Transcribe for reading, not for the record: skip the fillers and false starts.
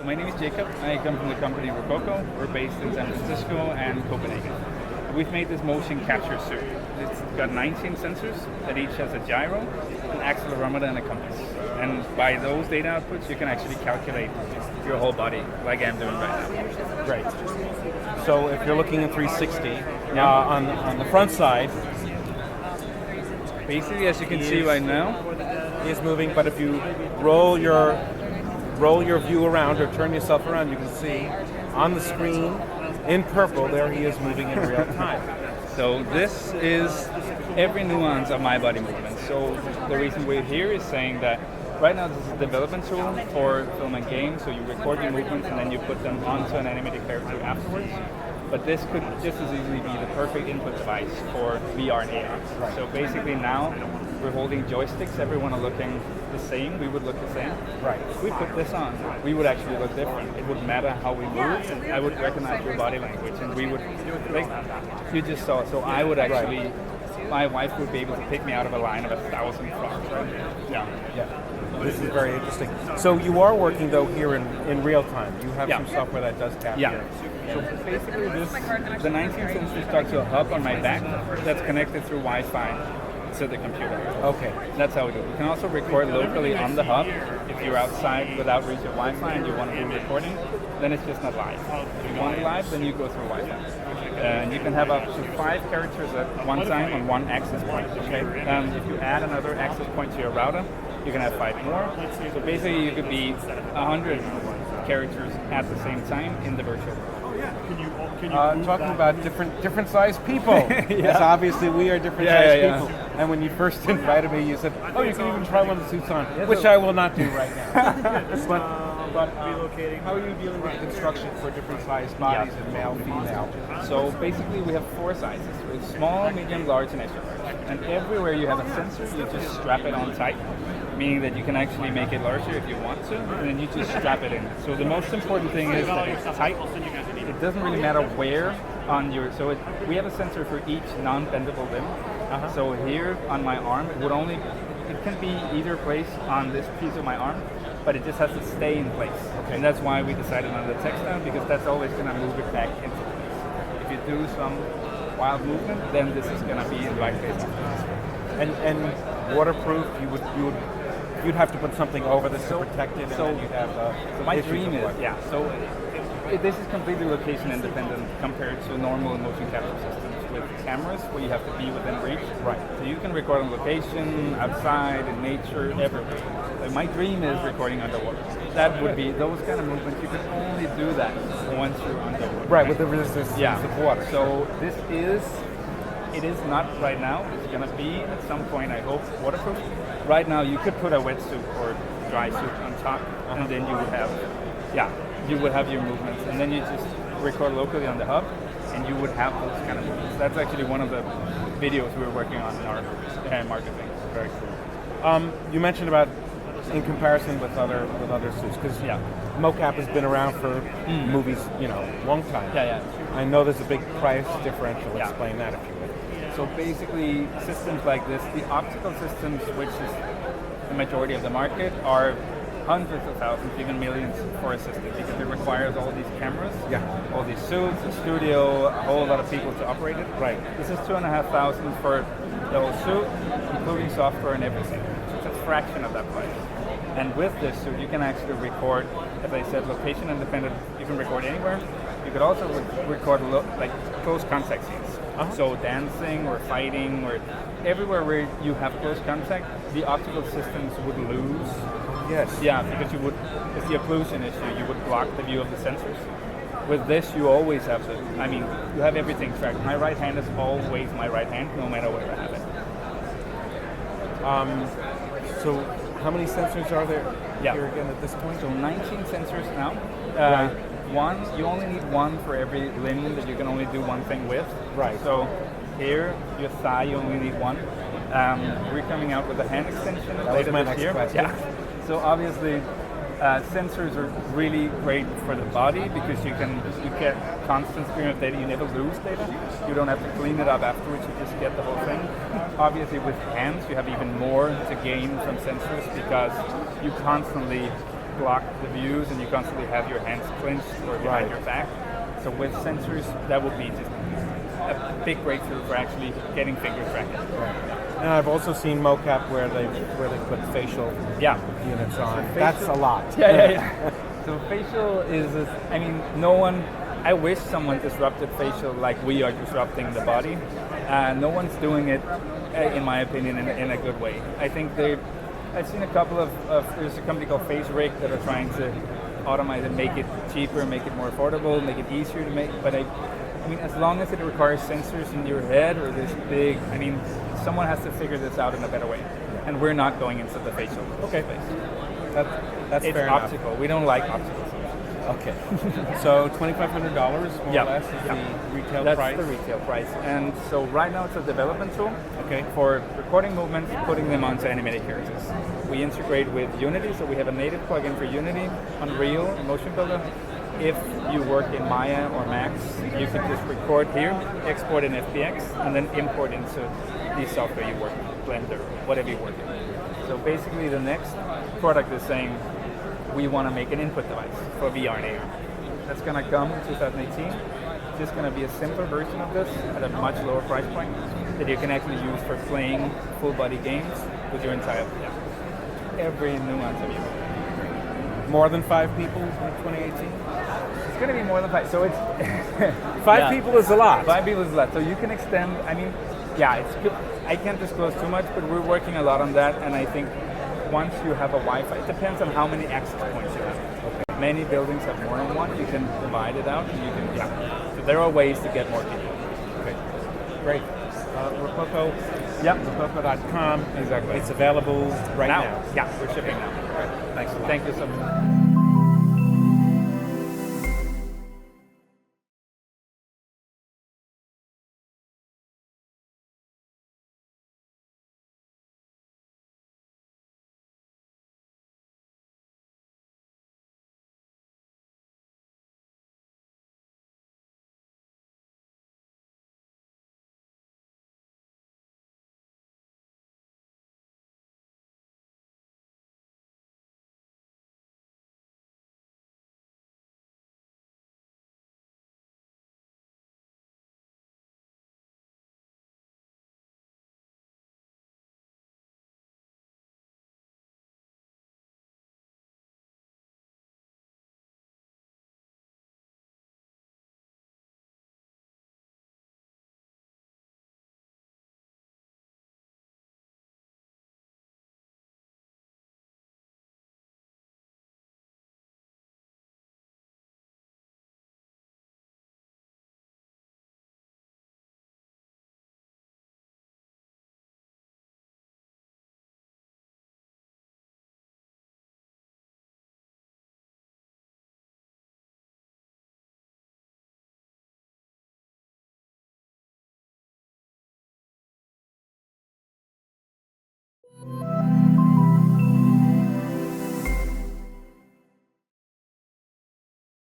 my name is Jacob. I come from the company ROKOKO. We're based in San Francisco and Copenhagen. We've made this motion capture suit. It's got 19 sensors that each has a gyro, an accelerometer, and a compass. And by those data outputs, you can actually calculate your whole body, like I'm doing right now. Great. So if you're looking at 360, on the front side, basically, as you can see right now, he is moving. But if you roll your view around or turn yourself around, you can see on the screen in purple there he is moving in real time. So this is every nuance of my body movement. So the reason we're here is saying that right now this is a development tool for film and games. So you record your movements and then you put them onto an animated character afterwards. But this could just as easily be the perfect input device for VR and AR. Right. So basically now we're holding joysticks. Everyone are looking the same. We would look the same. Right. If we put this on, we would actually look different. It wouldn't matter how we move. And I would recognize your body language, and we would like you just saw. So I would actually, my wife would be able to pick me out of a line of 1,000 frogs. Right? Yeah. This is very interesting. So you are working though here in real time. You have some software that does capture. Yeah. So basically the 19 sensors talk to a hub on my back that's connected through Wi-Fi to the computer. Okay. That's how we do it. You can also record locally on the hub. If you're outside without reach of Wi-Fi and you want to do recording, then it's just not live. If you want it live, then you go through Wi-Fi. And you can have up to 5 characters at one time on one access point. Okay. If you add another access point to your router, you can have 5 more. So basically you could be 100 characters at the same time in the virtual world. Talking about different sized people. Yes, obviously we are different sized people. And when you first invited me, you said, "Oh, you can even try one of the suits on," which I will not do right now. but relocating. How are you dealing with construction for different sized bodies and male, female? So basically, we have 4 sizes: small, medium, large, and extra large. And everywhere you have a sensor, you just strap it on tight, meaning that you can actually make it larger if you want to, and then you just strap it in. So the most important thing is that it's tight. It doesn't really matter where on your, we have a sensor for each non-bendable limb. So here on my arm, it can be either placed on this piece of my arm, but it just has to stay in place. Okay. And that's why we decided on the textile, because that's always going to move it back into place. If you do some wild movement, then this is going to be in the right place. And waterproof, you'd have to put something over this to protect it, and then you'd have so my dream is, this is completely location independent compared to normal motion capture systems with cameras where you have to be within reach. Right. So you can record on location, outside, in nature, everywhere. So my dream is recording underwater. That would be, those kind of movements, you can only do that once you're underwater. Right, with the resistance of water. So it is not right now. It's going to be at some point, I hope, waterproof. Right now, you could put a wetsuit or dry suit on top, and then you would have your movements, and then you just record locally on the hub, and you would have those kind of movements. That's actually one of the videos we were working on in our marketing. Very cool. You mentioned about in comparison with other suits, because MOCAP has been around for movies, long time. I know there's a big price differential. Explain that if you would. So basically, systems like this, the optical systems, which is the majority of the market, are hundreds of thousands, even millions for a system, because it requires all these cameras, all these suits, a studio, a whole lot of people to operate it. Right. This is $2,500 for the whole suit, including software and everything. It's a fraction of that price. And with this suit, you can actually record, as I said, location independent. You can record anywhere. You could also record like close contact scenes. So dancing or fighting or everywhere where you have close contact, the optical systems would lose. Yes. Yeah, because you would, with the occlusion issue, you would block the view of the sensors. With this, you always have you have everything tracked. My right hand is always my right hand, no matter where I have it. So how many sensors are there here again at this point? So 19 sensors now. You only need one for every limb that you can only do one thing with. Right. So here, your thigh, you only need one. We're coming out with a hand extension later this year. Yeah. So obviously, sensors are really great for the body because you get constant stream of data. You never lose data. You don't have to clean it up afterwards. You just get the whole thing. Obviously, with hands, you have even more to gain from sensors because you constantly block the views and you constantly have your hands clenched or behind your back. So with sensors, that would be just a big breakthrough for actually getting finger tracking. And I've also seen MOCAP where they put facial units on. So that's a lot. Yeah. So facial is, no one. I wish someone disrupted facial like we are disrupting the body. No one's doing it, in my opinion, in a good way. I think I've seen a couple of there's a company called FaceRig that are trying to automate it, make it cheaper, make it more affordable, make it easier to make. But as long as it requires sensors in your head or this big, someone has to figure this out in a better way. And we're not going into the facial space. That's it's fair optical. enough. We don't like optical. Okay. So $2,500 more or less is the retail price? That's the retail price. And so right now it's a development tool okay. for recording movements, putting them onto animated characters. We integrate with Unity, so we have a native plugin for Unity, Unreal, and Motion Builder. If you work in Maya or Max, you can just record here, export in FBX, and then import into the software you work in, Blender, whatever you work in. So basically the next product is saying, we want to make an input device for VR and AR. That's going to come in 2018. It's just going to be a simpler version of this at a much lower price point that you can actually use for playing full body games with your entire every nuance of you. More than 5 people in 2018? It's going to be more than 5. So it's 5 people is a lot. 5 people is a lot. So you can extend. It's good. I can't disclose too much, but we're working a lot on that, and I think once you have a Wi-Fi, it depends on how many access points you have. Okay. Many buildings have more than one. You can divide it out, and you can, So there are ways to get more people. Okay, great. ROKOKO, ROKOKO.com. Exactly. It's available right now. Yeah, we're shipping now. Right. Thanks a lot. Thank you so much.